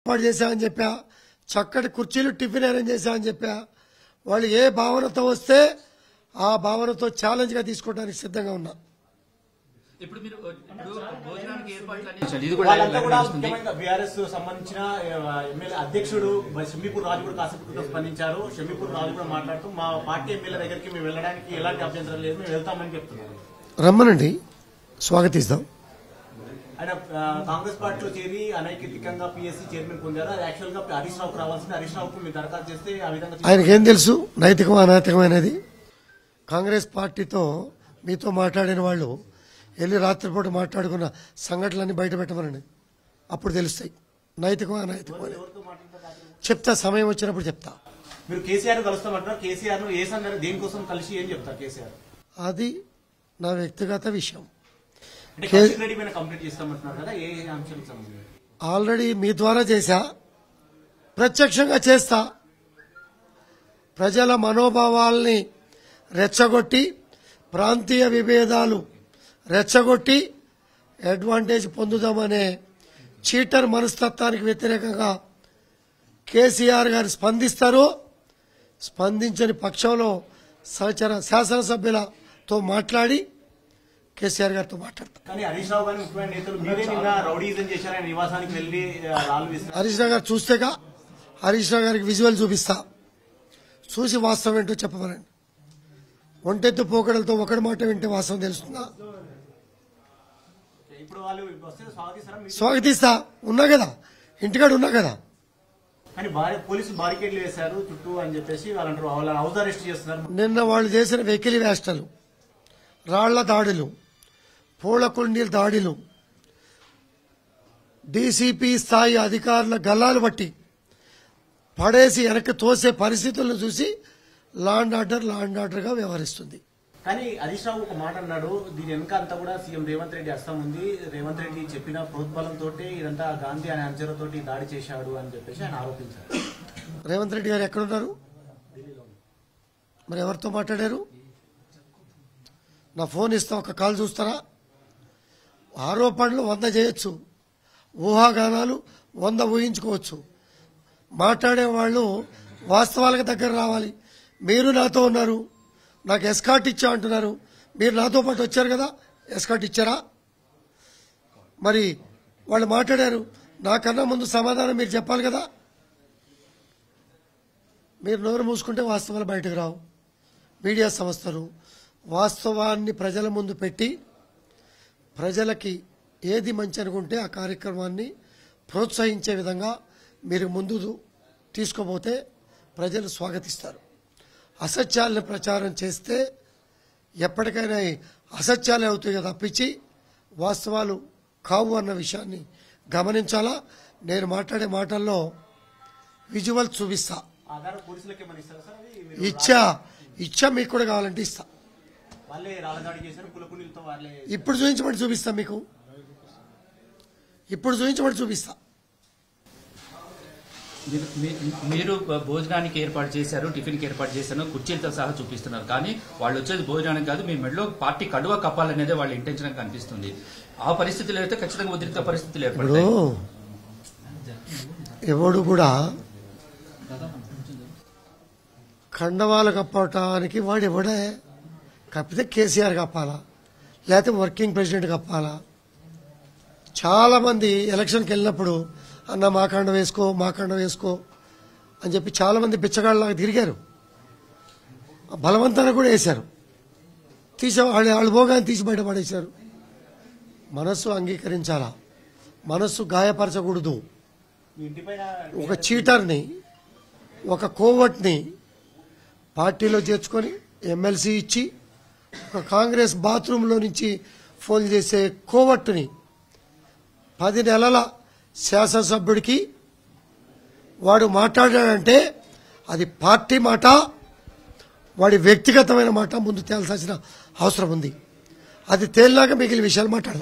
ఏర్పాటు చేశామని చెప్పా, చక్కటి కుర్చీలు టిఫిన్ అరేంజ్ చేశామని చెప్పా. వాళ్ళు ఏ భావనతో వస్తే ఆ భావనతో ఛాలెంజ్ గా తీసుకోవడానికి సిద్ధంగా ఉన్నా. ఇప్పుడు మీరు బీఆర్ఎస్ సంబంధించిన ఎమ్మెల్యే అధ్యక్షుడు షమ్మీపూర్ రాజు కూడా కాసేపు స్పందించారు. షమ్మీపూర్ రాజు కూడా మాట్లాడుతూ మా పార్టీ ఎమ్మెల్యే దగ్గరికి మేము వెళ్ళడానికి ఎలాంటి అభ్యంతరం లేదు, మేము వెళ్తామని చెప్తున్నారు. రమ్మనండి, స్వాగతిస్తాం. ఆయన కాంగ్రెస్ పార్టీలో చేరి అనైతికంగా పిఎస్సీ చైర్మన్ పొందారు. అది యాక్చువల్ గా హరీష్ రావుకు రావాల్సింది. హరీష్ రావుకు మీరు దరఖాస్తు చేస్తే ఆ విధంగా ఆయనకేం తెలుసు నైతికమా అనైతికమైనది? కాంగ్రెస్ పార్టీతో మీతో మాట్లాడిన వాళ్ళు వెళ్ళి రాత్రిపూట మాట్లాడుకున్న సంఘటనలన్నీ బయట పెట్టమనండి, అప్పుడు తెలుస్తాయి నైతికమా అనైతికమా. చెప్తా, సమయం వచ్చినప్పుడు చెప్తా. మీరు కేసీఆర్ కలుస్తామంటారు. కేసీఆర్ ఏ సందర్భం దేనికోసం కలిసి ఏం చెప్తారు కేసీఆర్? అది నా వ్యక్తిగత విషయం. కంప్లీట్ చేస్తామంటున్నారు కదా, ఏ అంశాలకు సంబంధించి? ఆల్రెడీ మీ ద్వారా చేశా, ప్రత్యక్షంగా చేస్తా. ప్రజల మనోభావాల్ని రెచ్చగొట్టి, ప్రాంతీయ విభేదాలు రెచ్చగొట్టి అడ్వాంటేజ్ పొందుదామనే చీటర్ మనస్తత్వానికి వ్యతిరేకంగా కేసీఆర్ గారు స్పందిస్తారు. స్పందించని పక్షంలో సహచర శాసనసభ్యులతో మాట్లాడి కేసీఆర్ గారితో మాట్లాడతారు. కానీ హరీష్ రావు గారి ముఖ్యమైన నేతలు మీరే నిన్న రౌడీజం చేశారు. ఆయన నివాసానికి వెళ్లి హరీష్ రావు గారు చూస్తేగా, హరీష్ రావు గారికి విజువల్ చూపిస్తా, చూసి వాస్తవం ఏంటో చెప్పమనండి. ఒంటెత్తు పోకడలతో ఒకటి మాట వింటే వాస్తవం తెలుస్తుందా? ఇప్పుడు వాళ్ళు స్వాగతిస్తా. ఉన్నా కదా, ఇంటికాడ ఉన్నా కదా. కానీ పోలీసులు బారికేడ్లు వేశారు చుట్టూ అని చెప్పేసి వాళ్ళు అంటారు. వాళ్ళని హౌస్ అరెస్ట్ చేస్తున్నారు. నిన్న వాళ్ళు చేసిన వెకిలి వేష్టలు, రాళ్ల దాడులు, పూలకుండీల దాడులు, డీసీపీ స్థాయి అధికారుల గల్లాలు బట్టి పడేసి వెనక్కి తోసే పరిస్థితులను చూసి లా అండ్ ఆర్డర్ గా వ్యవహరిస్తుంది. కానీ హరీష్ రావు ఒక మాట అన్నాడు, దీని వెనక అంతా కూడా సీఎం రేవంత్ రెడ్డి హస్తం ఉంది. రేవంత్ రెడ్డి చెప్పిన ప్రోద్బలంతో ఇదంతా గాంధీ అనే అంచనతో దాడి చేశాడు అని చెప్పేసి ఆయన ఆరోపించారు. రేవంత్ రెడ్డి గారు ఎక్కడున్నారు? మరి ఎవరితో మాట్లాడారు? నా ఫోన్ ఇస్తా, ఒక కాల్ చూస్తారా? ఆరోపణలు 100 చేయొచ్చు, ఊహాగానాలు 100 ఊహించుకోవచ్చు. మాట్లాడే వాళ్ళు వాస్తవాలకు దగ్గర రావాలి. మీరు నాతో ఉన్నారు, నాకు ఎస్కాట్ ఇచ్చా అంటున్నారు. మీరు నాతో పాటు వచ్చారు కదా, ఎస్కాట్ ఇచ్చారా? మరి వాళ్ళు మాట్లాడారు, నాకన్నా ముందు సమాధానం మీరు చెప్పాలి కదా. మీరు నోరు మూసుకుంటే వాస్తవాలు బయటకు రావు. మీడియా సంస్థలు వాస్తవాన్ని ప్రజల ముందు పెట్టి ప్రజలకి ఏది మంచి అనుకుంటే ఆ కార్యక్రమాన్ని ప్రోత్సహించే విధంగా మీరు ముందు తీసుకోబోతే ప్రజలు స్వాగతిస్తారు. అసత్యాలను ప్రచారం చేస్తే ఎప్పటికైనా అసత్యాలే అవుతాయి కదా తప్పించి వాస్తవాలు కావు అన్న విషయాన్ని గమనించాలా. నేను మాట్లాడే మాటల్లో విజువల్ చూపిస్తా. ఇచ్చా మీకు కూడా కావాలంటే ఇస్తా. ఇప్పుడు చూపిస్తా మీకు, ఇప్పుడు చూపిస్తా. మీరు భోజనానికి ఏర్పాటు చేశారు, టిఫిన్ కి ఏర్పాటు చేశారు, కుర్చీలతో సహా చూపిస్తున్నారు. కానీ వాళ్ళు వచ్చేది భోజనానికి కాదు, మీ మెడలో పార్టీ కడువ కప్పాలనేదే వాళ్ళ ఇంటెన్షన్ కనిపిస్తుంది. ఆ పరిస్థితులు అయితే ఖచ్చితంగా ఉద్రిక్త పరిస్థితులు ఏర్పడతాయి. ఎవడు కూడా కండవాలు కప్పటానికి వాడు ఎవడే కప్పితే కేసీఆర్ కప్పాలా, లేకపోతే వర్కింగ్ ప్రెసిడెంట్ కప్పాలా? చాలా మంది ఎలక్షన్కి వెళ్ళినప్పుడు అన్న మా కండ వేసుకో అని చెప్పి చాలా మంది బిచ్చగాళ్ళలాగా తిరిగారు. బలవంతంగా కూడా వేశారు, వాళ్ళు పోగానే తీసి బయట పడేశారు. మనస్సు అంగీకరించాలా, మనస్సు గాయపరచకూడదు. ఒక చీటర్ని, ఒక కోవట్ని పార్టీలో చేర్చుకొని ఎమ్మెల్సీ ఇచ్చి ఒక కాంగ్రెస్ బాత్రూంలో నుంచి ఫోన్ చేసే కోవట్టుని 10 నెలల శాసనసభ్యుడికి వాడు మాట్లాడాడంటే అది పార్టీ మాట, వాడి వ్యక్తిగతమైన మాట ముందు తేల్చాల్సిన అవసరం ఉంది. అది తేలినాక మిగిలిన విషయాలు మాట్లాడదాం.